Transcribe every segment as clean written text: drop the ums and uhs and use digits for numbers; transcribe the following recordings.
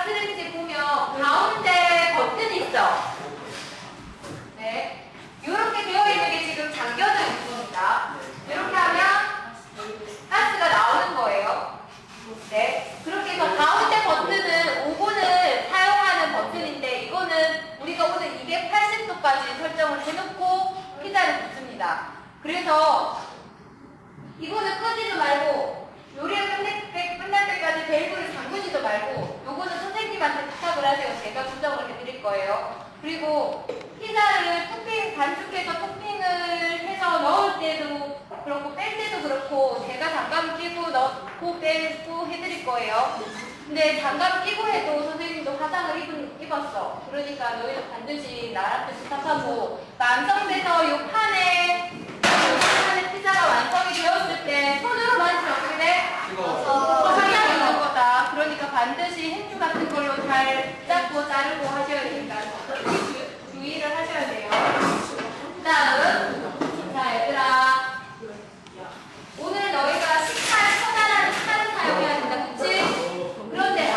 쓰는지 보면 가운데 버튼이 있어. 네. 이렇게 되어 있는 게 지금 잠겨져 있는 겁니다. 이렇게 하면 가스가 나오는 거예요. 네. 그렇게 해서 가운데 버튼은 오븐을 사용하는 버튼인데 이거는 우리가 오늘 280도까지 설정을 해놓고 피자를 굽습니다. 그래서 이거는 끄지도 말고 요리가 끝날 때까지 밸브를 잠그지도 말고 요거는 선생님한테 부탁을 하세요. 제가 조정을 해드릴 거예요. 그리고 피자를 토핑 반죽해서 토핑을 해서 넣을 때도 그렇고 뺄 때도 그렇고 제가 장갑을 끼고 넣고 빼고 해드릴 거예요. 근데 장갑을 끼고 해도 선생님도 화상을 입었어. 그러니까 너희도 반드시 나한테 부탁하고 완성돼서 요 판에 피자가 완성이 되었을 때 손으로 만지면 어떻게 돼? 상향이 있는 거다. 그러니까 반드시 행주 같은 걸로 잘 짰고 자르고 하셔야 됩니다. 주의를 하셔야 돼요. 그 다음, 자 얘들아, 오늘 너희가 식칼, 커다란 칼을 사용해야 된다. 그치? 그런데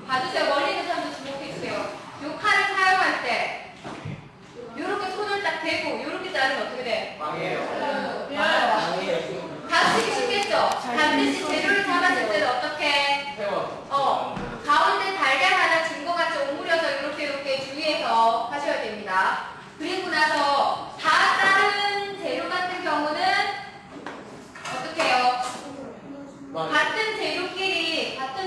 봐주세요. 멀리 있는 사람들 주목해주세요. 요 칼을 사용할 때 요렇게 손을 딱 대고 요렇게 자르면 어떻게 돼? 망해요. 다치기 쉽겠죠? 반드시 재료를 잡았을 때는 어떻게? 가운데 달걀 하나 진 것 같이 오므려서 이렇게 주위에서 하셔야 됩니다. 그리고 나서 다 자른 재료 같은 경우는 어떻게 해요? 같은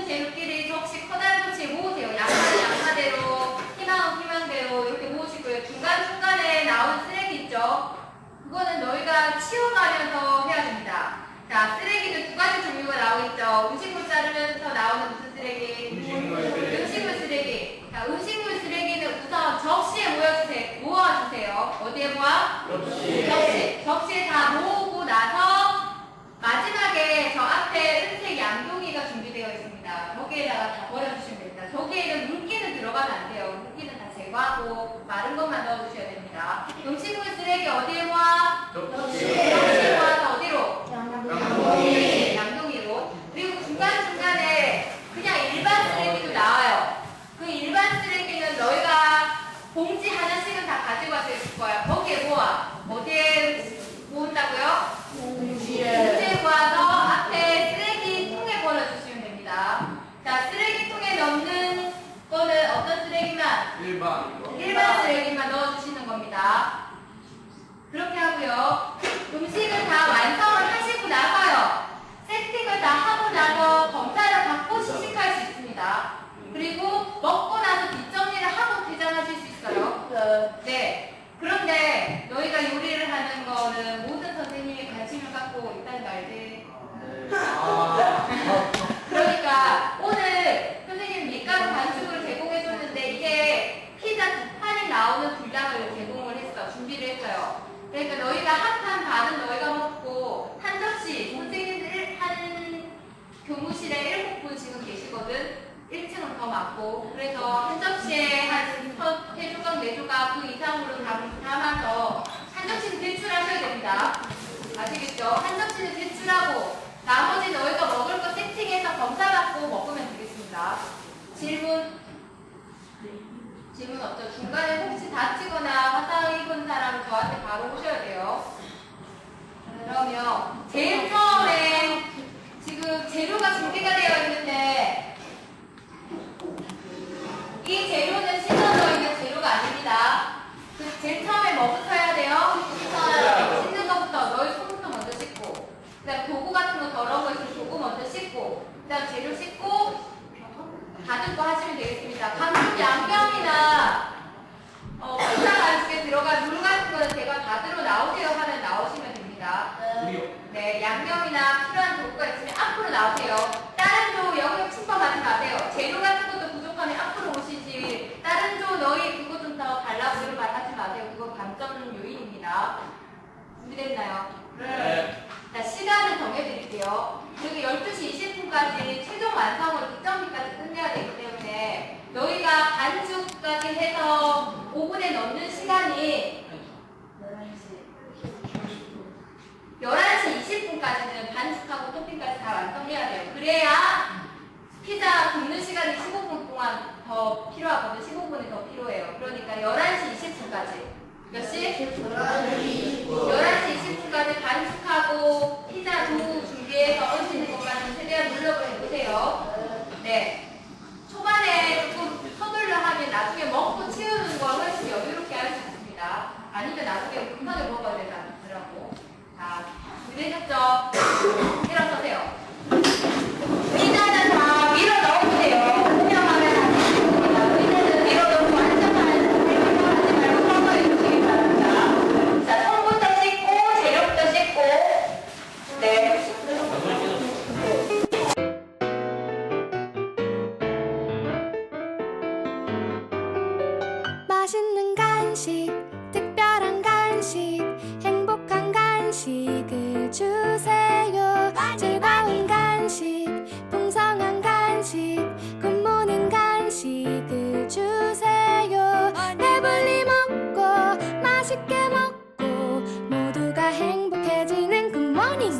재료끼리 접시 커다란 접시에 모으세요. 양파는 양파대로, 희망은 희망대로 이렇게 모으시고요. 중간중간에 나오는 쓰레기 있죠? 그거는 너희가 치워가면서 해야 됩니다. 자, 쓰레기는 두 가지 종류가 나오겠죠. 음식물 자르면서 나오는 무슨 쓰레기? 음식물 쓰레기. 자, 음식물 쓰레기는 우선 접시에 모아주세요. 어디에 모아? 접시에 다 모으고 나서 마지막에 저 앞에 은색 양동이가 준비되어 있습니다. 거기에다가 다 버려주시면 됩니다. 저기에는 물기는 들어가면 안 돼요. 물기는 다 제거하고 마른 것만 넣어주셔야 됩니다. 음식물 쓰레기 어디에 모아? 접시에 모아서 어디로? 양동이로. 그리고 중간중간에 그냥 일반 쓰레기도 나와요. 그 일반 쓰레기는 너희가 봉지 하나씩은 다 가지고 와서 있을 거야. 거기에 모아. 어디에 모은다고요? 봉지에 모아서 앞에 쓰레기통에 버려주시면 됩니다. 자, 쓰레기통에 넣는 거는 어떤 쓰레기만? 일반 쓰레기만 넣어주시는 겁니다. 그렇게 하고요. 음식을 다 완성을 하시고 나서요. 세팅을 다 하고 나서 검사를 받고 시식할 수 있습니다. 그리고 먹고 나서 뒷정리를 하고 퇴장하실 수 있어요. 네. 그런데 너희가 요리를 하는 거는 모든 선생님이 관심을 갖고 있다는 거 알지? 그러니까 오늘 선생님 밀가루 반죽을 제공해줬는데 이게 피자 두 판이 나오는 분량을 제공을 했어. 준비를 했어요. 그러니까 너희가 한 판 반은 너희가 먹고 한 접시 선생님들 한 교무실에 7분 지금 계시거든. 1층은 더 많고 그래서 한 접시에 한 3조각 4조각 그 이상으로 담아서 한 접시는 배출하셔야 됩니다. 아시겠죠? 한 접시는 배출하고 나머지 너희가 먹을 거 세팅해서 검사받고 먹으면 되겠습니다. 질문 없죠? 중간에 혹시 다치거나 화상 입은 사람 저한테 바로 오셔야 돼요. 그러면 제일 처음에 지금 재료가 준비가 되어 있는데 이 재료는 씻어져 있는 재료가 아닙니다. 그 제일 처음에 뭐부터 해야 돼요? 씻는 것부터 너희 손부터 먼저 씻고 그 다음 도구 같은 거 더러운 거 있으면 도구 먼저 씻고 그 다음 재료 씻고 다듬고 하시면 되겠습니다. 방금 양념이나 피자 반죽에 들어간 물 같은 거는 제가 받으러 나오세요 하면 나오시면 됩니다. 네, 양념이나 필요한 도구가 있으면 앞으로 나오세요. 다른 조 영역 침범하지 마세요. 재료 같은 것도 부족하면 앞으로 오시지. 다른 조 너희 그거 좀 더 달라고 이런 말 하지 마세요. 그거 감점 요인입니다. 준비됐나요? 네. 자, 시간을 정해드릴게요. 그리고 12시 20분까지 최종 완성으로 득점기까지 끝내야 되기 때문에 너희가 반죽까지 해서 오븐에 넣는 시간이 11시 20분까지는 반죽하고 토핑까지 다 완성해야 돼요. 그래야 피자 굽는 시간이 11시 20분까지 반숙하고 피자 도우 준비해서 얹히는 것까지 최대한 노력을 해보세요. 네. 초반에 조금 서둘러 하면 나중에 먹고 치우는 거 훨씬 여유롭게 할 수 있습니다. 아니면 나중에 급하게 먹어야 되더라고. 자, 준비되셨죠? 일어서세요. 의자는 다 밀어 넣어보세요. 운영하면 다 되겠습니다. 의자는 밀어 넣고 앉아서 하지 말고 서서 해주시기 바랍니다. 자, 손부터 씻고 재료부터 씻고 네. 맛있는 간식, 특별한 간식, 행복한 간식을 주세요. 즐거운 간식, 풍성한 간식, 굿모닝 간식을 주세요. 배불리 먹고 맛있게 먹고 모두가 행복해지는 굿모닝.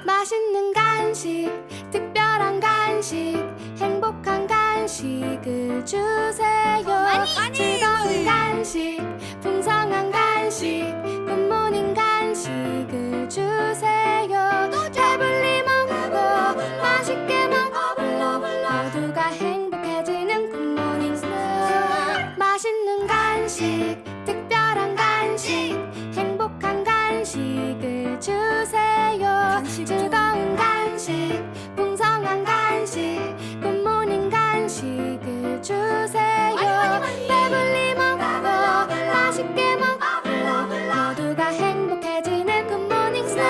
맛있는 간식, 특별한 간식, 행복한 간식을 주세요. 즐거운 간식, 풍성한 간식, 굿모닝 간식을 주세요. 배불리 먹고 맛있게 먹고 모두가 행복해지는 굿모닝 스낵. 맛있는 간식, 특별한 간식, 행복한 간식을 주세요. 즐거운 간식, 풍성한 간식, 굿모닝 간식을 주세요. 배불리 먹고 맛있게 먹고 모두가 행복해지는 굿모닝 스낵.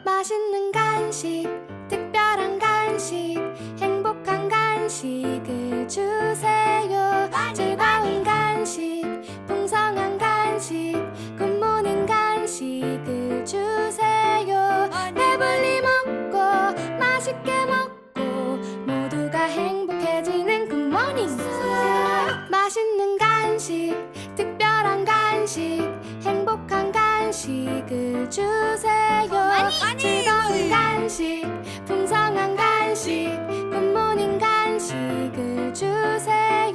맛있는 간식, 특별한 간식, 행복한 간식을 주세요. 즐거운 간식, 풍성한 간식, 굿모닝 간식을 주세요. 배불리 먹고 맛있게 먹고 모두가 행복해지는 굿모닝 스낵. 맛있는 간식, 특별한 간식, 행복한 간식을 주세요. 즐거운 간식, 풍성한 간식, 굿모닝 간식을 주세요.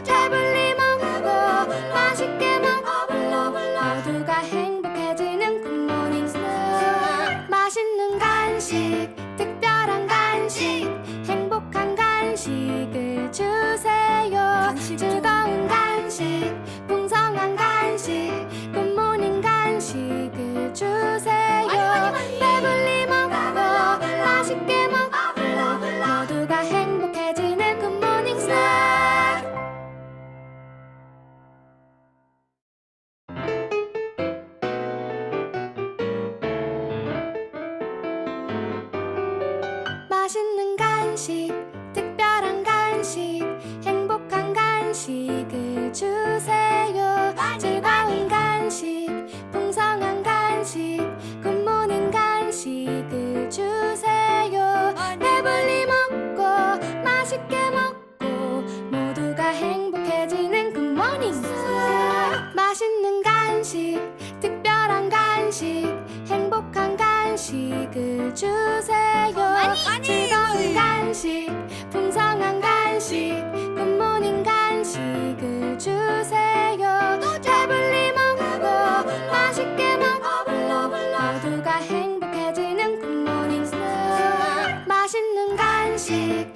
배불리 먹고 맛있게 먹고 모두가 행복해지는 굿모닝 스낵. 맛있는 간식, 특별한 간식, 행복한 간식을 주세요. 즐거운 간식, 풍성한 간식, 굿모닝 간식을 주세요. 배불리 먹고 맛있게 먹고 모두가 행복해지는 굿모닝 스낵. 맛있는 간식, 특별한 간식, 행복한 간식을 주세요. 즐거운 간식, 풍성한 간식, 굿모닝 간식을 주세요. 배불리 먹고 맛있게 먹고 모두가 행복해지는 굿모닝 스낵. 맛있는 간식, 특별한 간식, 행복한 간식을 주세요. 즐거운 간식, 풍성한 간식, 굿모닝 간식을 주세요. 배불리 먹고 맛있게 먹고 모두가 행복해지는 굿모닝 스낵. 맛있는 간식,